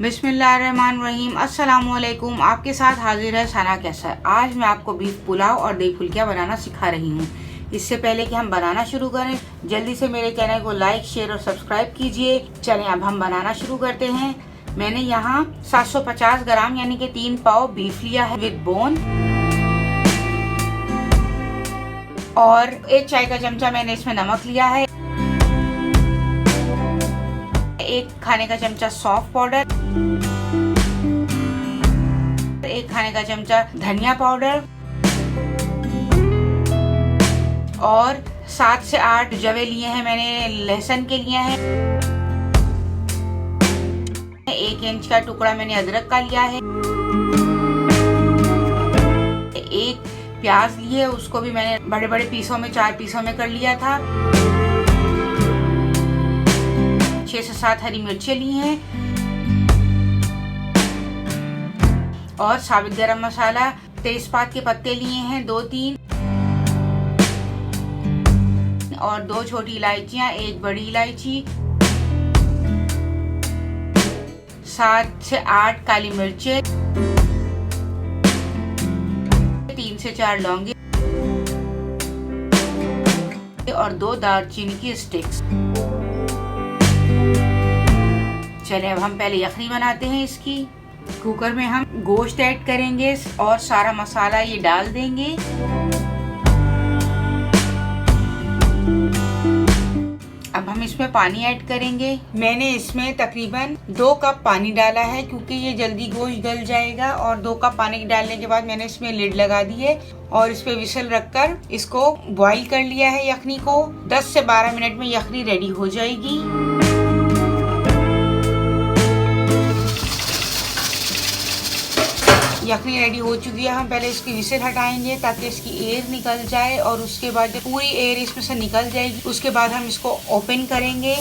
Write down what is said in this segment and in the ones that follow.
बिस्मिल्लाहिर्रहमानिर्रहीम। अस्सलामुअलैकुम। आपके साथ हाजिर है सना कैसर। आज मैं आपको बीफ पुलाव और दही फुल्कियाँ बनाना सिखा रही हूँ। इससे पहले कि हम बनाना शुरू करें, जल्दी से मेरे चैनल को लाइक, शेयर और सब्सक्राइब कीजिए। चलें अब हम बनाना शुरू करते हैं। मैंने यहाँ 750 ग्राम यानी कि 3 पाव बीफ लिया है विद बोन, और 1 चाय का चमचा मैंने इसमें नमक लिया है, 1 खाने का चमचा सौंफ पाउडर, 1 खाने का चमचा धनिया पाउडर और 7 से 8 जवे लिए हैं मैंने लहसुन के लिए हैं। 1 इंच का टुकड़ा मैंने अदरक का लिया है। 1 प्याज लिए, उसको भी मैंने बड़े बड़े पीसों में 4 पीसों में कर लिया था। 6 से 7 हरी मिर्चें ली हैं और साबित गरम मसाला, तेजपात के पत्ते लिए हैं 2-3 और 2 छोटी इलायचियां, 1 बड़ी इलायची, 7 से 8 काली मिर्चें, 3 से 4 लौंगे और 2 दालचीनी की स्टिक्स। चलिए अब हम पहले यखनी बनाते हैं इसकी। कुकर में हम गोश्त ऐड करेंगे और सारा मसाला ये डाल देंगे। अब हम इसमें पानी ऐड करेंगे। मैंने इसमें तकरीबन 2 कप पानी डाला है क्योंकि ये जल्दी गोश्त गल जाएगा, और 2 कप पानी डालने के बाद मैंने इसमें लिड लगा दी है और इस पे विसल रखकर इसको बॉईल कर लिया है। यखनी को 10 से 12 मिनट में यखनी रेडी हो जाएगी। यखनी रेडी हो चुकी है। हम पहले इसकी विसल हटाएंगे ताकि इसकी एयर निकल जाए, और उसके बाद जब पूरी एयर इसमें से निकल जाएगी उसके बाद हम इसको ओपन करेंगे।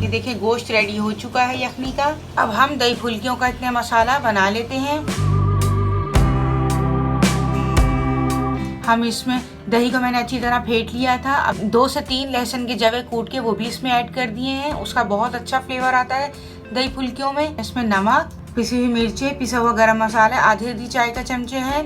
ये देखिए गोश्त रेडी हो चुका है यखनी का। अब हम दही फुल्कियों का इतना मसाला बना लेते हैं। हम इसमें दही को मैंने अच्छी तरह फेंट लिया था। अब 2 से 3 लहसुन के जवे कूट के वो भी इसमें ऐड कर दिए हैं। उसका बहुत अच्छा फ्लेवर आता है दही फुल्कियों में। इसमें नमक, पिसी हुई मिर्चें, पिसा हुआ गरम मसाला आधी चाय का चमचे हैं।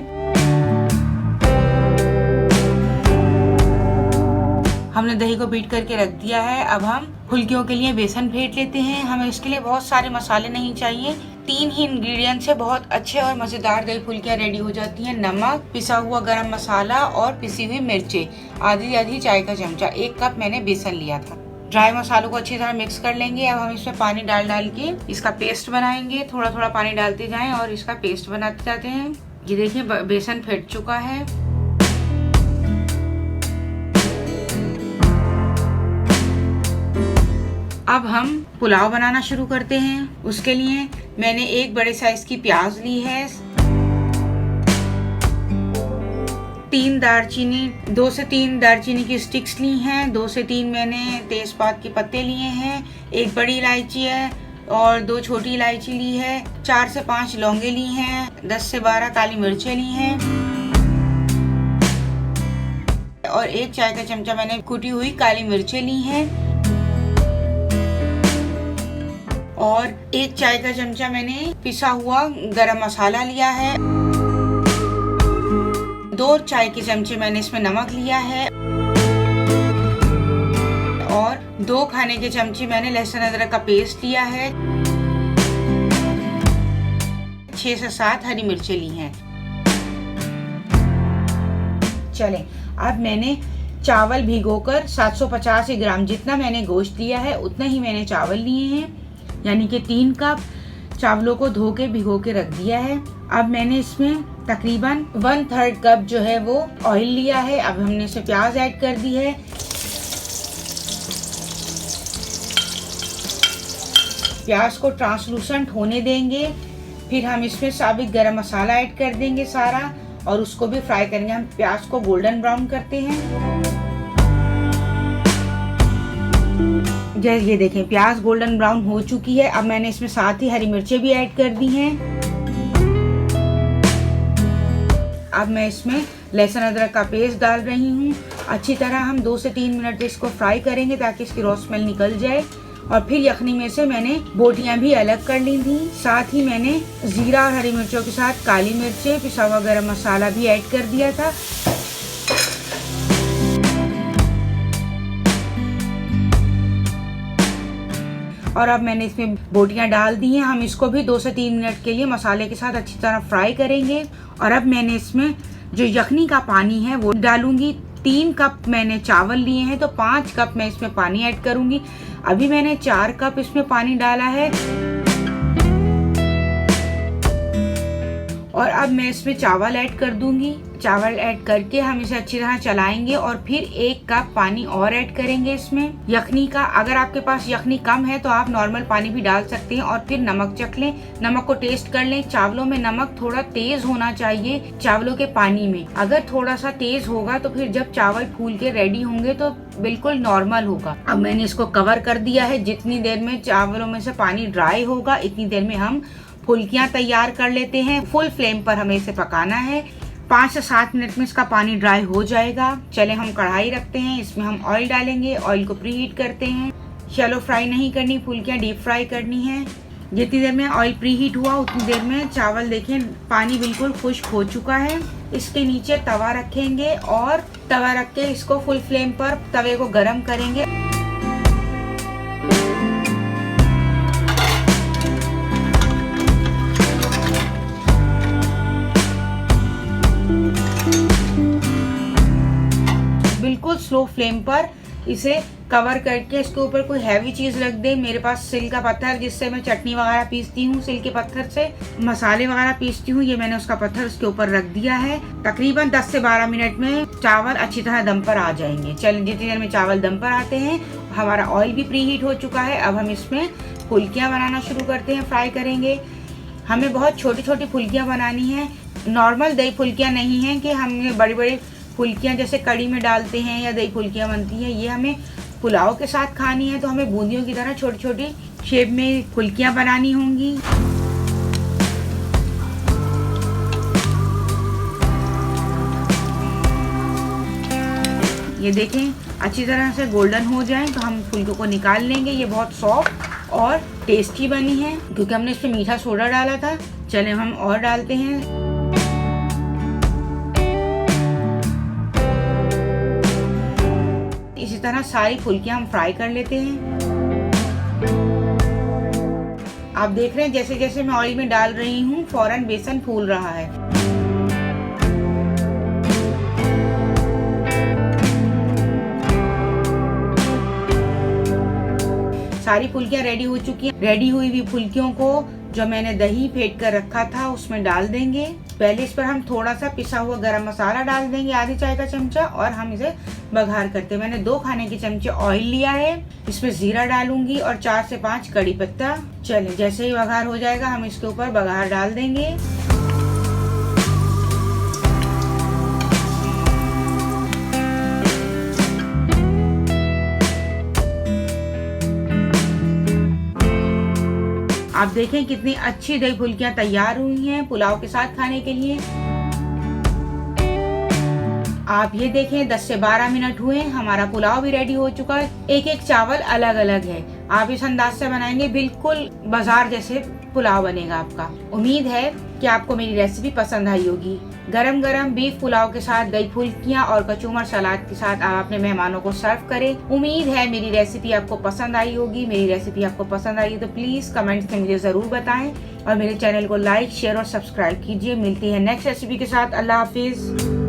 हमने दही को बीट करके रख दिया है। अब हम फुल्कियों के लिए बेसन फेंट लेते हैं। हमें इसके लिए बहुत सारे मसाले नहीं चाहिए, 3 ही इंग्रेडिएंट से बहुत अच्छे और मजेदार दही फुल्कियाँ रेडी हो जाती हैं। नमक, पिसा हुआ गरम मसाला और पिसी हुई मिर्चें आधी चाय का चमचा। 1 कप मैंने बेसन लिया था। ड्राई मसालों को अच्छी तरह मिक्स कर लेंगे। अब हम इसमें पानी डाल के इसका पेस्ट बनाएंगे। थोड़ा थोड़ा पानी डालते जाएं और इसका पेस्ट बनाते जाते हैं। ये देखिए बेसन फेंट चुका है। अब हम पुलाव बनाना शुरू करते हैं। उसके लिए मैंने 1 बड़े साइज की प्याज ली है, 2 से 3 दालचीनी की स्टिक्स ली हैं, 2 से 3 मैंने तेजपात के पत्ते लिए हैं, 1 बड़ी इलायची है और 2 छोटी इलायची ली है, 4 से 5 लौंगे ली हैं, 10 से 12 काली मिर्चें ली हैं और 1 चाय का चमचा मैंने कुटी हुई काली मिर्चें ली हैं और 1 चाय का चमचा मैंने पिसा हुआ गरम मसाला लिया है। 2 चाय के चमचे मैंने इसमें नमक लिया है और 2 खाने के चमचे मैंने लहसुन अदरक का पेस्ट लिया है। 6 से 7 हरी मिर्चें ली हैं। चलें अब मैंने चावल भिगोकर 750 ग्राम, जितना मैंने गोश्त लिया है उतना ही मैंने चावल लिए हैं, यानी कि 3 कप चावलों को धो के भिगो के रख दिया है। अब मैंने इसमें तकरीबन 1/3 कप जो है वो ऑयल लिया है। अब हमने इसमें प्याज ऐड कर दी है। प्याज को ट्रांसलूसेंट होने देंगे, फिर हम इसमें साबित गरम मसाला ऐड कर देंगे सारा और उसको भी फ्राई करेंगे। हम प्याज को गोल्डन ब्राउन करते हैं। ये देखें प्याज गोल्डन ब्राउन हो चुकी है। अब मैंने इसमें साथ ही हरी मिर्चें भी ऐड कर दी हैं। अब मैं इसमें लहसुन अदरक का पेस्ट डाल रही हूँ। अच्छी तरह हम 2 से 3 मिनट इसको फ्राई करेंगे ताकि इसकी रॉ स्मेल निकल जाए। और फिर यखनी में से मैंने बोटियां भी अलग कर ली थी। साथ ही मैंने जीरा और हरी मिर्चों के साथ काली मिर्चें, पिसा हुआ गरम मसाला भी ऐड कर दिया था। और अब मैंने इसमें बोटियां डाल दी हैं। हम इसको भी 2 से 3 मिनट के लिए मसाले के साथ अच्छी तरह फ्राई करेंगे। और अब मैंने इसमें जो यखनी का पानी है वो डालूंगी। 3 कप मैंने चावल लिए हैं तो 5 कप मैं इसमें पानी ऐड करूंगी। अभी मैंने 4 कप इसमें पानी डाला है। और अब मैं इसमें चावल ऐड कर दूंगी। चावल ऐड करके हम इसे अच्छी तरह चलाएंगे और फिर 1 कप पानी और ऐड करेंगे इसमें यखनी का। अगर आपके पास यखनी कम है तो आप नॉर्मल पानी भी डाल सकते हैं। और फिर नमक चख लें, नमक को टेस्ट कर लें। चावलों में नमक थोड़ा तेज होना चाहिए चावलों के पानी में। अगर थोड़ा सा तेज होगा तो फिर जब चावल फूल के रेडी होंगे तो बिल्कुल नॉर्मल होगा। अब मैंने इसको कवर कर दिया है। जितनी देर में चावलों में से पानी ड्राई होगा इतनी देर में हम फुल्कियां तैयार कर लेते हैं। फुल फ्लेम पर हमें इसे पकाना है। 5 से 7 मिनट में इसका पानी ड्राई हो जाएगा। चले हम कढ़ाई रखते हैं, इसमें हम ऑयल डालेंगे। ऑयल को प्रीहीट करते हैं। शैलो फ्राई नहीं करनी, फुल्कियां डीप फ्राई करनी है। जितनी देर में ऑयल प्रीहीट हुआ उतनी देर में चावल देखें पानी बिल्कुल खुश्क हो चुका है। इसके नीचे तवा रखेंगे और तवा रख के इसको फुल फ्लेम पर तवे को गर्म करेंगे। बिल्कुल स्लो फ्लेम पर इसे कवर करके इसके ऊपर कोई हैवी चीज रख दे। मेरे पास सिल का पत्थर जिससे मैं चटनी वगैरह पीसती हूँ, सिल के पत्थर से मसाले वगैरह पीसती हूँ, ये मैंने उसका पत्थर उसके ऊपर रख दिया है। तकरीबन 10 से 12 मिनट में चावल अच्छी तरह दम पर आ जाएंगे। चलिए जितनी देर में चावल दम पर आते हैं हमारा ऑयल भी प्रीहीट हो चुका है। अब हम इसमें फुल्कियाँ बनाना शुरू करते हैं, फ्राई करेंगे। हमें बहुत छोटी छोटी फुल्कियाँ बनानी है। नॉर्मल दही फुल्कियाँ नहीं है कि हमें बड़ी बड़ी फुल्कियाँ जैसे कड़ी में डालते हैं या दही फुल्कियाँ बनती हैं। ये हमें पुलाव के साथ खानी है तो हमें बूंदियों की तरह छोटी छोटी शेप में फुल्कियाँ बनानी होंगी। ये देखें अच्छी तरह से गोल्डन हो जाए तो हम फुल्कियों को निकाल लेंगे। ये बहुत सॉफ्ट और टेस्टी बनी है क्योंकि हमने इसमें मीठा सोडा डाला था। चले हम और डालते हैं। इसी तरह सारी फुल्कियां हम फ्राई कर लेते हैं। आप देख रहे हैं जैसे जैसे मैं ऑयल में डाल रही हूँ फौरन बेसन फूल रहा है। सारी फुल्कियां रेडी हो चुकी हैं। रेडी हुई हुई फुल्कियों को जो मैंने दही फेंट कर रखा था उसमें डाल देंगे। पहले इस पर हम थोड़ा सा पिसा हुआ गरम मसाला डाल देंगे, आधी चाय का चमचा, और हम इसे बघार करते हैं। मैंने 2 खाने के चमचे ऑयल लिया है। इसमें जीरा डालूंगी और 4 से 5 कड़ी पत्ता। चलिए जैसे ही बघार हो जाएगा हम इसके ऊपर बघार डाल देंगे। आप देखें कितनी अच्छी दही फुल्कियां तैयार हुई हैं पुलाव के साथ खाने के लिए। आप ये देखें 10 से 12 मिनट हुए, हमारा पुलाव भी रेडी हो चुका है। एक एक चावल अलग अलग है। आप इस अंदाज से बनाएंगे बिल्कुल बाजार जैसे पुलाव बनेगा आपका। उम्मीद है कि आपको मेरी रेसिपी पसंद आई होगी। गरम गरम बीफ पुलाव के साथ दही फुल्कियां और कचूमर सलाद के साथ आप अपने मेहमानों को सर्व करें। उम्मीद है मेरी रेसिपी आपको पसंद आई होगी। मेरी रेसिपी आपको पसंद आई तो प्लीज कमेंट्स में मुझे जरूर बताएं और मेरे चैनल को लाइक, शेयर और सब्सक्राइब कीजिए। मिलती है नेक्स्ट रेसिपी के साथ। अल्लाह हाफिज।